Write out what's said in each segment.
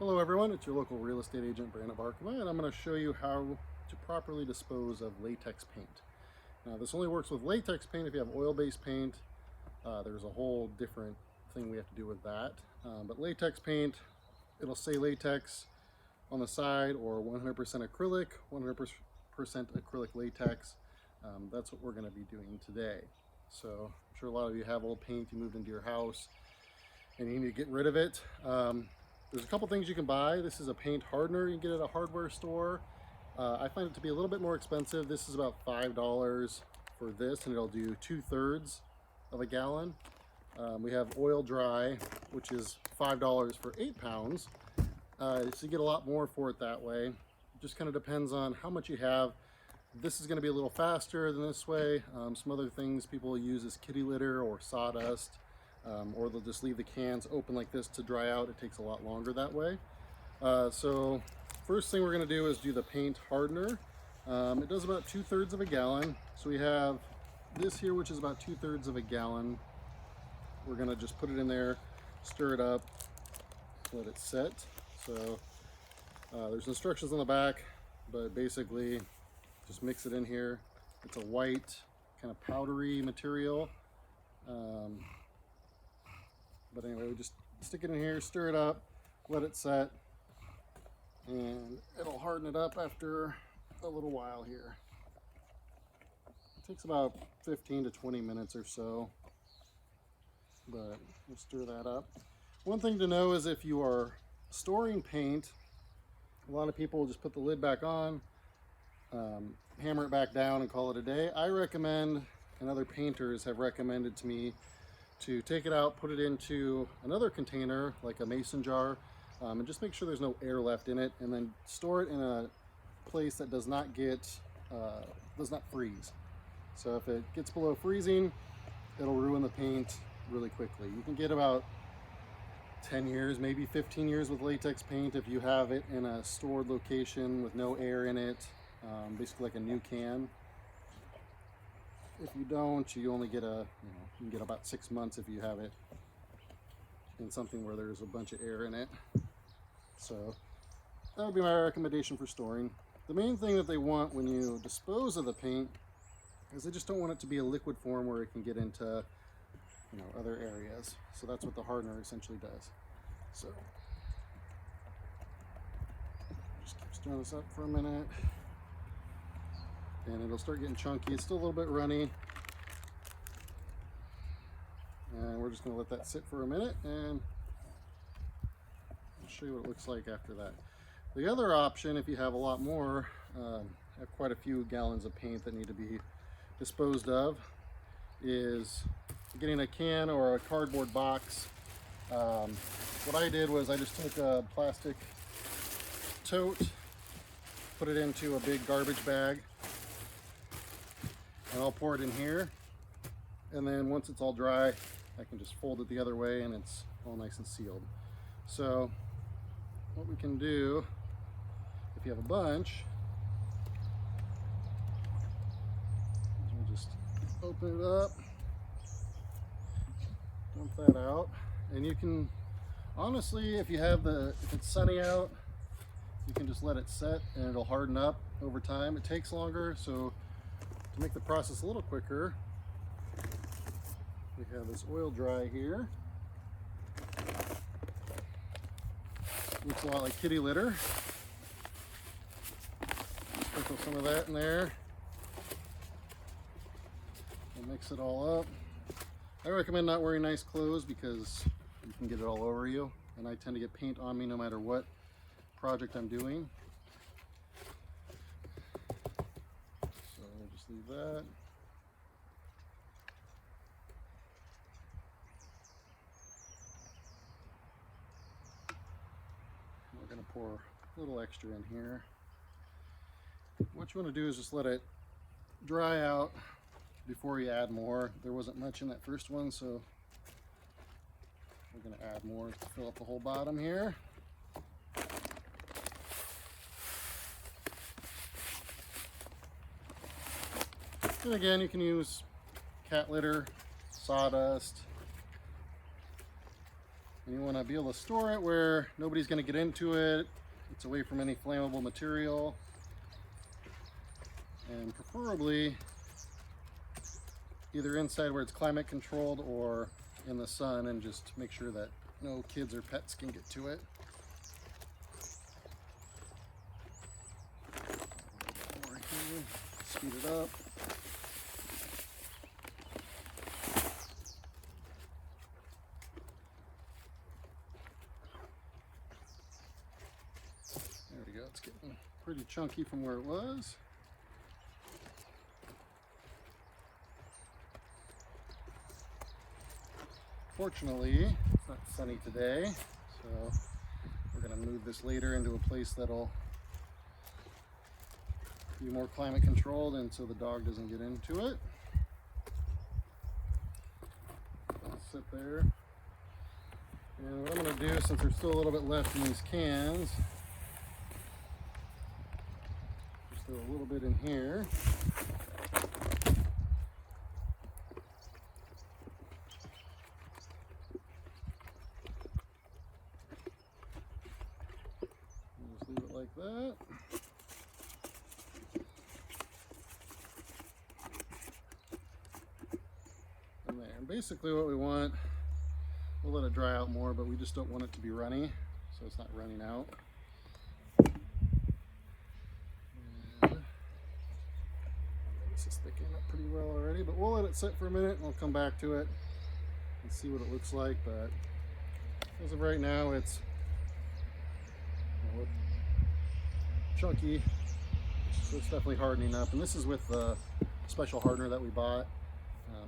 Hello everyone, it's your local real estate agent Brandon Barkema, and I'm going to show you how to properly dispose of latex paint. Now this only works with latex paint. If you have oil-based paint, there's a whole different thing we have to do with that. But latex paint, it'll say latex on the side or 100% acrylic, 100% acrylic latex. That's what we're going to be doing today. So I'm sure a lot of you have old paint, you moved into your house and you need to get rid of it. There's a couple things you can buy. This is a paint hardener you can get at a hardware store. I find it to be a little bit more expensive. This is about $5 for this, and it'll do 2/3 of a gallon. We have oil dry, which is $5 for 8 pounds. So you get a lot more for it that way. It just kind of depends on how much you have. This is going to be a little faster than this way. Some other things people use is kitty litter or sawdust. Or they'll just leave the cans open like this to dry out. It takes a lot longer that way. So first thing we're going to do is do the paint hardener. It does about 2/3 of a gallon. So we have this here, which is about 2/3 of a gallon. We're going to just put it in there, stir it up, let it set. So there's instructions on the back, but basically just mix it in here. It's a white kind of powdery material. But anyway, we just stick it in here, stir it up, let it set, and it'll harden it up after a little while here. It takes about 15 to 20 minutes or so, but we'll stir that up. One thing to know is if you are storing paint, a lot of people will just put the lid back on, hammer it back down and call it a day. I recommend, and other painters have recommended to me, to take it out, put it into another container like a mason jar, and just make sure there's no air left in it, and then store it in a place that does not freeze. So if it gets below freezing, it'll ruin the paint really quickly. You can get about 10 years, maybe 15 years with latex paint if you have it in a stored location with no air in it, basically like a new can. If you don't, you only get you can get about 6 months if you have it in something where there's a bunch of air in it. So that would be my recommendation for storing. The main thing that they want when you dispose of the paint is they just don't want it to be a liquid form where it can get into other areas. So that's what the hardener essentially does. So just keep stirring this up for a minute, and it'll start getting chunky. It's still a little bit runny, and we're just going to let that sit for a minute, and I'll show you what it looks like after that. The other option, if you have a lot more, have quite a few gallons of paint that need to be disposed of, is getting a can or a cardboard box. What I did was I just took a plastic tote, put it into a big garbage bag, and I'll pour it in here, and then once it's all dry, I can just fold it the other way and it's all nice and sealed. So what we can do, if you have a bunch, is we'll just open it up, dump that out, and you can honestly, if it's sunny out, you can just let it set and it'll harden up over time. It takes longer, so to make the process a little quicker, we have this oil dry here. Looks a lot like kitty litter. Sprinkle some of that in there and mix it all up. I recommend not wearing nice clothes because you can get it all over you, and I tend to get paint on me no matter what project I'm doing. So we'll just leave that. We're going to pour a little extra in here. What you want to do is just let it dry out before you add more. There wasn't much in that first one, so we're going to add more to fill up the whole bottom here. And again, you can use cat litter, sawdust, And you want to be able to store it where nobody's going to get into it. It's away from any flammable material. And preferably either inside where it's climate controlled or in the sun, and just make sure that no kids or pets can get to it. More here. Speed it up. There we go. It's getting pretty chunky from where it was. Fortunately, it's not sunny today, so we're going to move this later into a place that'll be more climate controlled, and so the dog doesn't get into it. I'll sit there. And what I'm going to do, since there's still a little bit left in these cans, just throw a little bit in here. Like that. And there. And basically what we want, we'll let it dry out more, but we just don't want it to be runny, so it's not running out. And this is thickening up pretty well already, but we'll let it sit for a minute and we'll come back to it and see what it looks like. But as of right now, it's chunky, so it's definitely hardening up. And this is with the special hardener that we bought.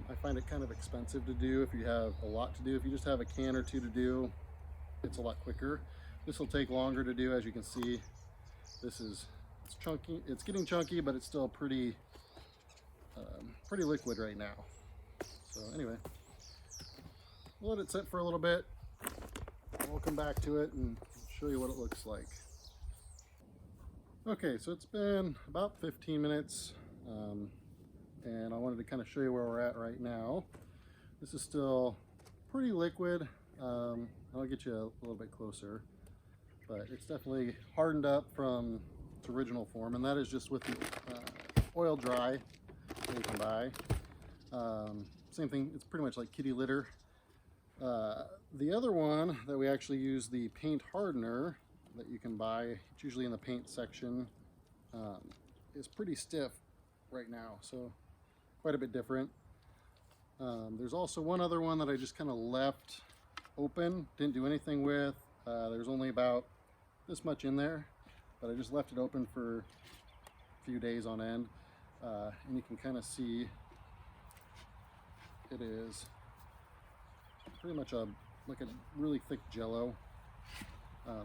I find it kind of expensive to do if you have a lot to do. If you just have a can or two to do, it's a lot quicker. This will take longer to do. As you can see, it's chunky. It's getting chunky, but it's still pretty liquid right now. So anyway, we'll let it sit for a little bit. We'll come back to it and show you what it looks like. Okay, so it's been about 15 minutes, and I wanted to kind of show you where we're at right now. This is still pretty liquid. I'll get you a little bit closer, but it's definitely hardened up from its original form, and that is just with the oil dry that you can buy. Same thing, it's pretty much like kitty litter. The other one that we actually use, the paint hardener that you can buy, it's usually in the paint section, is pretty stiff right now, so quite a bit different. There's also one other one that I just kind of left open, didn't do anything with. There's only about this much in there, but I just left it open for a few days on end, and you can kind of see it is pretty much like a really thick jello.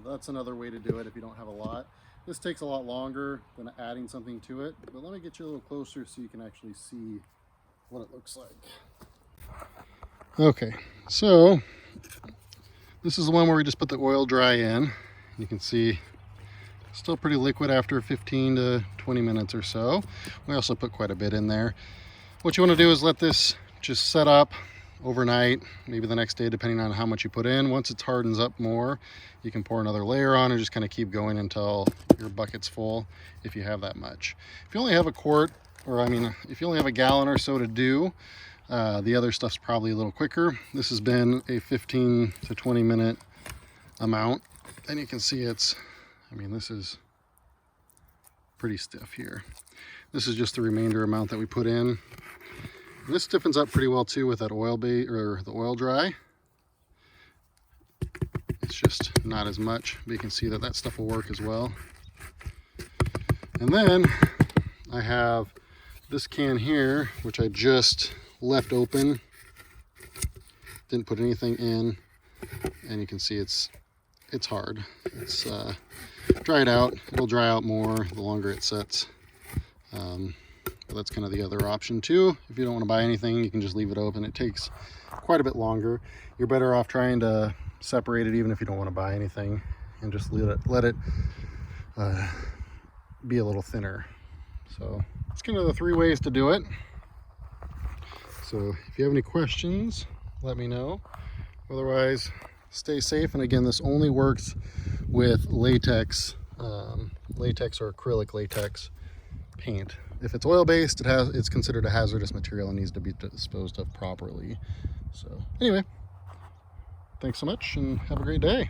That's another way to do it if you don't have a lot. This takes a lot longer than adding something to it, but let me get you a little closer so you can actually see what it looks like. Okay, so this is the one where we just put the oil dry in. You can see still pretty liquid after 15 to 20 minutes or so. We also put quite a bit in there. What you want to do is let this just set up overnight, maybe the next day, depending on how much you put in. Once it hardens up more, you can pour another layer on and just kind of keep going until your bucket's full, if you have that much. If you only have a quart, or if you only have a gallon or so to do, the other stuff's probably a little quicker. This has been a 15 to 20 minute amount, and you can see this is pretty stiff here. This is just the remainder amount that we put in. And this stiffens up pretty well too with that oil bait or the oil dry. It's just not as much, but you can see that stuff will work as well. And then I have this can here, which I just left open, didn't put anything in, and you can see it's hard. It's dried out. It'll dry out more the longer it sets. But that's kind of the other option too. If you don't want to buy anything, you can just leave it open. It takes quite a bit longer. You're better off trying to separate it even if you don't want to buy anything, and just let it be a little thinner. So it's kind of the 3 ways to do it. So if you have any questions, let me know. Otherwise, stay safe. And again, this only works with latex, latex or acrylic latex paint. If it's oil-based, it's considered a hazardous material and needs to be disposed of properly. So anyway, thanks so much and have a great day.